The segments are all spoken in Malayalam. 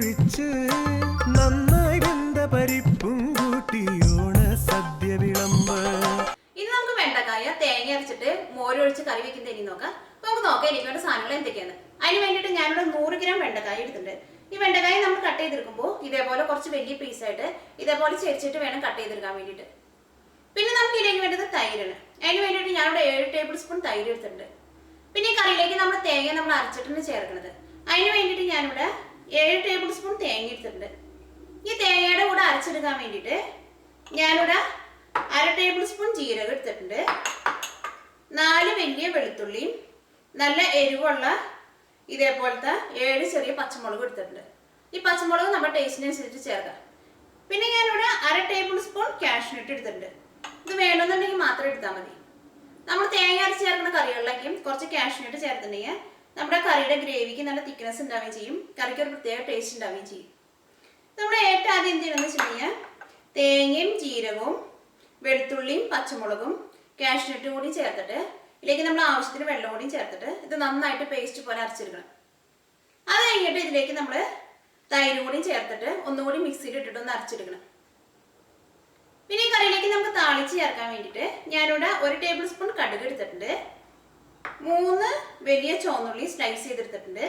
ഒഴിച്ച് നന്നായി വെന്ത പരിപ്പും കൂട്ടി ഓണ സദ്യ വിളമ്പ്. ഇനി നമുക്ക് വെണ്ടക്കായ തേങ്ങ അരച്ചിട്ട് മോരൊഴിച്ച് കറി വെക്കുന്ന ഇനി നോക്കാം. നമുക്ക് നോക്കാം എനിക്ക് വേണ്ട സാധനങ്ങൾ എന്തൊക്കെയാണ്. അതിന് വേണ്ടിയിട്ട് ഞാനിവിടെ 100 ഗ്രാം വെണ്ടക്കായ എടുത്തിട്ടുണ്ട്. ഈ വെണ്ടക്കായ നമ്മൾ കട്ട് ചെയ്തെടുക്കുമ്പോൾ ഇതേപോലെ കുറച്ച് വലിയ പീസായിട്ട് ഇതേപോലെ ചെരിച്ചിട്ട് വേണം കട്ട് ചെയ്തെടുക്കാൻ വേണ്ടിയിട്ട്. പിന്നെ നമുക്ക് ഇതിലേക്ക് വേണ്ടത് തൈരാണ്. അതിന് വേണ്ടിയിട്ട് ഞാനിവിടെ 7 ടേബിൾ സ്പൂൺ തൈര് എടുത്തിട്ടുണ്ട്. പിന്നെ ഈ കറിയിലേക്ക് നമ്മൾ തേങ്ങ നമ്മൾ അരച്ചിട്ടാണ് ചേർക്കുന്നത്. അതിന് വേണ്ടിയിട്ട് ഞാനിവിടെ 7 ടേബിൾ സ്പൂൺ തേങ്ങ എടുത്തിട്ടുണ്ട്. ഈ തേങ്ങയുടെ കൂടെ അരച്ചെടുക്കാൻ വേണ്ടിയിട്ട് ഞാനിവിടെ 1/2 ടേബിൾ സ്പൂൺ ജീരകം എടുത്തിട്ടുണ്ട്. 4 വലിയ വെളുത്തുള്ളിയും നല്ല എരിവുള്ള ഇതേപോലത്തെ 7 ചെറിയ പച്ചമുളക് എടുത്തിട്ടുണ്ട്. ഈ പച്ചമുളക് നമ്മുടെ ടേസ്റ്റിനനുസരിച്ച് ചേർക്കാം. പിന്നെ ഞാനിവിടെ 1/2 ടേബിൾ സ്പൂൺ കാഷ്യൂനട്ട് എടുത്തിട്ടുണ്ട്. ഇത് വേണമെന്നുണ്ടെങ്കിൽ മാത്രം എടുത്താൽ മതി. നമ്മൾ തേങ്ങ അരച്ച് ചേർക്കുന്ന കറികളിലേക്കും കുറച്ച് കാഷ്യൂനട്ട് ചേർത്തിട്ടുണ്ടെങ്കിൽ നമ്മുടെ കറിയുടെ ഗ്രേവിക്ക് നല്ല തിക്നെസ് ഉണ്ടാവുകയും ചെയ്യും, കറിക്ക് ഒരു പ്രത്യേക ടേസ്റ്റ് ഉണ്ടാവുകയും ചെയ്യും. നമ്മൾ ഏറ്റവും ആദ്യം എന്ത് ചെയ്യണമെന്ന് വെച്ചിട്ടുണ്ടെങ്കിൽ തേങ്ങയും ജീരകവും വെളുത്തുള്ളിയും പച്ചമുളകും കാഷ്യൂനട്ടും കൂടി ചേർത്തിട്ട് ഇതിലേക്ക് നമ്മൾ ആവശ്യത്തിന് വെള്ളം കൂടി ചേർത്തിട്ട് ഇത് നന്നായിട്ട് പേസ്റ്റ് പോലെ അരച്ചെടുക്കണം. അത് കഴിഞ്ഞിട്ട് ഇതിലേക്ക് നമ്മൾ തൈരും കൂടി ചേർത്തിട്ട് ഒന്നുകൂടി മിക്സിയിൽ ഇട്ടിട്ട് ഒന്ന് അരച്ചെടുക്കണം. പിന്നെ ഈ കറിയിലേക്ക് നമുക്ക് താളിച്ച് ചേർക്കാൻ വേണ്ടിയിട്ട് ഞാനിവിടെ 1 ടേബിൾ സ്പൂൺ കടുക് എടുത്തിട്ടുണ്ട്. 3 വലിയ ചുവന്നുള്ളി സ്ലൈസ് ചെയ്തെടുത്തിട്ടുണ്ട്.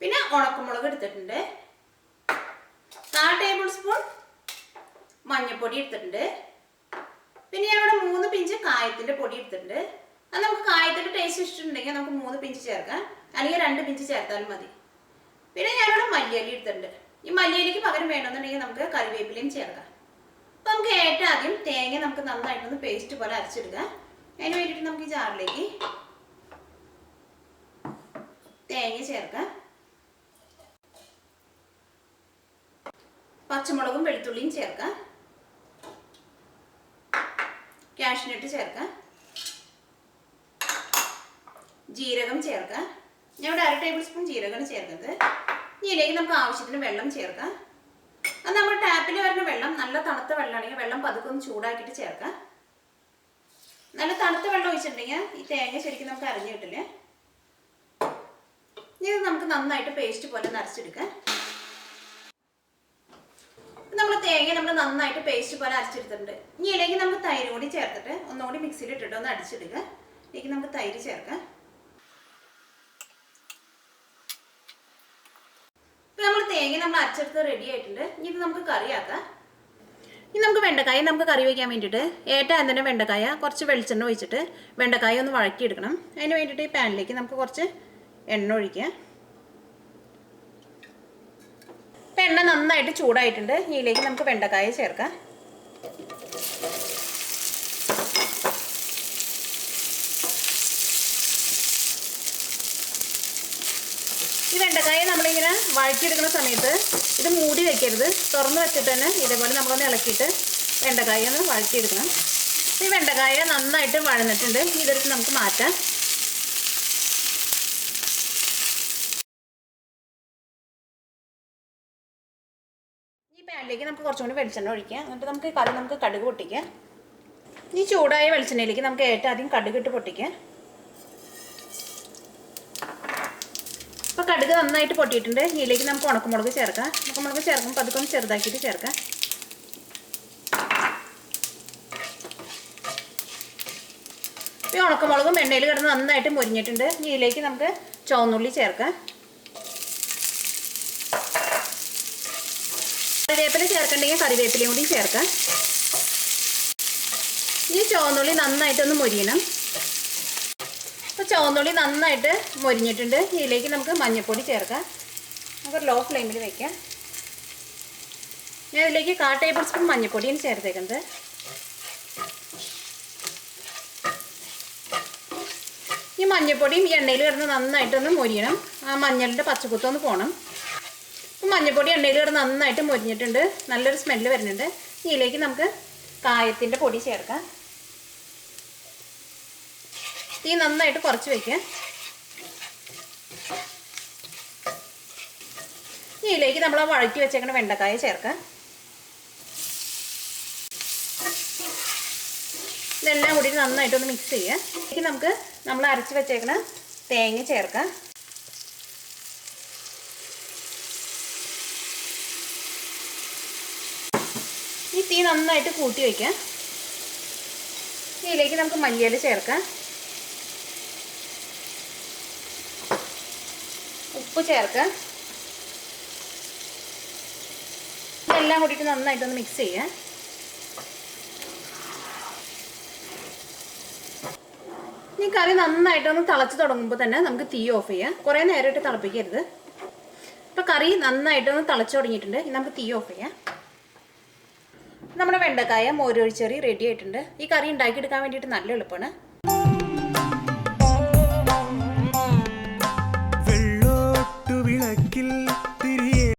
പിന്നെ ഉണക്കമുളക് എടുത്തിട്ടുണ്ട്. 4 ടേബിൾ സ്പൂൺ മഞ്ഞൾപ്പൊടി എടുത്തിട്ടുണ്ട്. പിന്നെ ഞാനിവിടെ 3 പിഞ്ച് കായത്തിന്റെ പൊടി എടുത്തിട്ടുണ്ട്. അത് നമുക്ക് കായത്തിന്റെ ടേസ്റ്റ് ഇഷ്ടമുണ്ടെങ്കിൽ നമുക്ക് 3 പിഞ്ച് ചേർക്കാം, അല്ലെങ്കിൽ 2 പിഞ്ച് ചേർത്താലും മതി. പിന്നെ ഞാനിവിടെ മല്ലിയില എടുത്തിട്ടുണ്ട്. ഈ മല്ലിയിലയ്ക്ക് പകരം വേണമെന്നുണ്ടെങ്കിൽ നമുക്ക് കറിവേപ്പിലയും ചേർക്കാം. അപ്പം നമുക്ക് ഏറ്റവും ആദ്യം തേങ്ങ നമുക്ക് നന്നായിട്ടൊന്ന് പേസ്റ്റ് പോലെ അരച്ചെടുക്കാം. അതിന് വേണ്ടിയിട്ട് നമുക്ക് ഈ ജാറിലേക്ക് തേങ്ങ ചേർക്കാം. പച്ചമുളകും വെളുത്തുള്ളിയും ചേർക്കാം. കാഷ്യൂനട്ട് ചേർക്കാം. ജീരകം ചേർക്കാം. ഞാൻ ഇവിടെ 1/2 ടേബിൾ സ്പൂൺ ജീരകമാണ് ചേർക്കുന്നത്. ഇതിലേക്ക് നമുക്ക് ആവശ്യത്തിന് വെള്ളം ചേർക്കാം. അത് നമ്മൾ ടാപ്പിൽ വരുന്ന വെള്ളം നല്ല തണുത്ത വെള്ളമാണെങ്കിൽ വെള്ളം പതുക്കെ ഒന്ന് ചൂടാക്കിയിട്ട് ചേർക്കാം. നല്ല തണുത്ത വെള്ളം ഒഴിച്ചിട്ടുണ്ടെങ്കിൽ ഈ തേങ്ങ ശരിക്കും നമുക്ക് അരഞ്ഞു കിട്ടില്ല. ഇത് നമുക്ക് നന്നായിട്ട് പേസ്റ്റ് പോലെ അരച്ചെടുക്കാം. നമ്മൾ തേങ്ങ നന്നായിട്ട് പേസ്റ്റ് പോലെ അരച്ചെടുത്തിട്ടുണ്ട്. ഇനി ഇതിലേക്ക് നമുക്ക് തൈര് കൂടി ചേർത്തിട്ട് ഒന്നുകൂടി മിക്സിയിൽ ഇട്ടിട്ട് ഒന്ന് അടിച്ചെടുക്കുക. ഇതിലേക്ക് നമുക്ക് തൈര് ചേർക്കാം. ഇപ്പം നമ്മൾ തേങ്ങ അരച്ചെടുത്ത് റെഡി ആയിട്ടുണ്ട്. ഇനി ഇത് നമുക്ക് കറിയാക്കാം. ഇനി നമുക്ക് വെണ്ടക്കായ നമുക്ക് കറി വയ്ക്കാൻ വേണ്ടിയിട്ട് ഏറ്റവും തന്നെ വെണ്ടക്കായ കുറച്ച് വെളിച്ചെണ്ണ ഒഴിച്ചിട്ട് വെണ്ടക്കായ ഒന്ന് വഴറ്റിയെടുക്കണം. അതിന് വേണ്ടിയിട്ട് ഈ പാനിലേക്ക് നമുക്ക് കുറച്ച് എണ്ണ ഒഴിക്കുക. ഇപ്പം എണ്ണ നന്നായിട്ട് ചൂടായിട്ടുണ്ട്. ഇതിലേക്ക് നമുക്ക് വെണ്ടക്കായ ചേർക്കാം. ഈ വെണ്ടക്കായ നമ്മളിങ്ങനെ വഴറ്റിയെടുക്കുന്ന സമയത്ത് ഇത് മൂടി വെക്കരുത്, തുറന്ന് വെച്ചിട്ട് തന്നെ ഇതേപോലെ നമ്മളൊന്ന് ഇളക്കിയിട്ട് വെണ്ടക്കായ ഒന്ന് വഴറ്റിയെടുക്കണം. ഈ വെണ്ടക്കായ നന്നായിട്ട് വഴന്നിട്ടുണ്ട്. ഇതെടുത്ത് നമുക്ക് മാറ്റാം. ഈ പാനിലേക്ക് നമുക്ക് കുറച്ചും കൂടി വെളിച്ചെണ്ണ ഒഴിക്കാം. എന്നിട്ട് നമുക്ക് കറി നമുക്ക് കടുക് പൊട്ടിക്കാം. ഈ ചൂടായ വെളിച്ചെണ്ണയിലേക്ക് നമുക്ക് ഏറ്റവും ആദ്യം കടുക് ഇട്ട് പൊട്ടിക്കാം. അപ്പോൾ കടുക് നന്നായിട്ട് പൊട്ടിയിട്ടുണ്ട്. ഇതിലേക്ക് നമുക്ക് ഉണക്കമുളക് ചേർക്കാം. ഉണക്കമുളക് ചേർക്കുമ്പോൾ പതുക്കെ ഒന്ന് ചെറുതാക്കിയിട്ട് ചേർക്കാം. ഈ ഉണക്കമുളകും എണ്ണയിൽ കിടന്ന് നന്നായിട്ട് മുരിഞ്ഞിട്ടുണ്ട്. ഇതിലേക്ക് നമുക്ക് ചുവന്നുള്ളി ചേർക്കാം. കറിവേപ്പില ചേർക്കണ്ടെങ്കിൽ കറിവേപ്പിലയും കൂടി ചേർക്കാം. ഈ ചുവന്നുള്ളി നന്നായിട്ടൊന്ന് മുരിയണം. അപ്പോൾ ചുവന്നുള്ളി നന്നായിട്ട് മുരിഞ്ഞിട്ടുണ്ട്. ഇതിലേക്ക് നമുക്ക് മഞ്ഞൾപ്പൊടി ചേർക്കാം. നമുക്ക് ലോ ഫ്ലെയിമിൽ വയ്ക്കാം. ഞാൻ ഇതിലേക്ക് 1/4 ടേബിൾ സ്പൂൺ മഞ്ഞൾപ്പൊടിയാണ് ചേർത്തേക്കുന്നത്. ഈ മഞ്ഞൾപ്പൊടിയും ഈ എണ്ണയിൽ കിടന്ന് നന്നായിട്ടൊന്ന് മുരിയണം. ആ മഞ്ഞളിൻ്റെ പച്ചക്കുത്തൊന്ന് പോകണം. അപ്പോൾ മഞ്ഞൾപ്പൊടി എണ്ണയിൽ കിടന്ന് നന്നായിട്ട് മുരിഞ്ഞിട്ടുണ്ട്. നല്ലൊരു സ്മെല്ല് വരുന്നുണ്ട്. ഇതിലേക്ക് നമുക്ക് കായത്തിൻ്റെ പൊടി ചേർക്കാം. തീ നന്നായിട്ട് കുറച്ച് വയ്ക്കുക. ഇതിലേക്ക് നമ്മൾ വഴറ്റി വെച്ചേക്കുന്ന വെണ്ടക്കായ ചേർക്കാം. ഇതെല്ലാം കൂടി നന്നായിട്ടൊന്ന് മിക്സ് ചെയ്യുക. ഇതിലേക്ക് നമുക്ക് നമ്മൾ അരച്ച് വെച്ചേക്കുന്ന തേങ്ങ ചേർക്കാം. തീ നന്നായിട്ട് കൂട്ടി വയ്ക്കാം. ഇതിലേക്ക് നമുക്ക് മല്ലിയില ചേർക്കാം, ഉപ്പ് ചേർക്കാം. ഇതെല്ലാം കൂടിയിട്ട് നന്നായിട്ടൊന്ന് മിക്സ് ചെയ്യാം. ഈ കറി നന്നായിട്ടൊന്ന് തിളച്ച് തുടങ്ങുമ്പോൾ തന്നെ നമുക്ക് തീ ഓഫ് ചെയ്യാം. കുറേ നേരമായിട്ട് തിളപ്പിക്കരുത്. ഇപ്പോൾ കറി നന്നായിട്ടൊന്ന് തിളച്ച് തുടങ്ങിയിട്ടുണ്ട്. ഇനി നമുക്ക് തീ ഓഫ് ചെയ്യാം. നമ്മുടെ വെണ്ടക്കായ മോരൊഴിച്ചറി റെഡി ആയിട്ടുണ്ട്. ഈ കറി ഉണ്ടാക്കിയെടുക്കാൻ വേണ്ടിയിട്ട് നല്ല എളുപ്പമാണ്. വെള്ളോട്ടു വിളക്കിൽ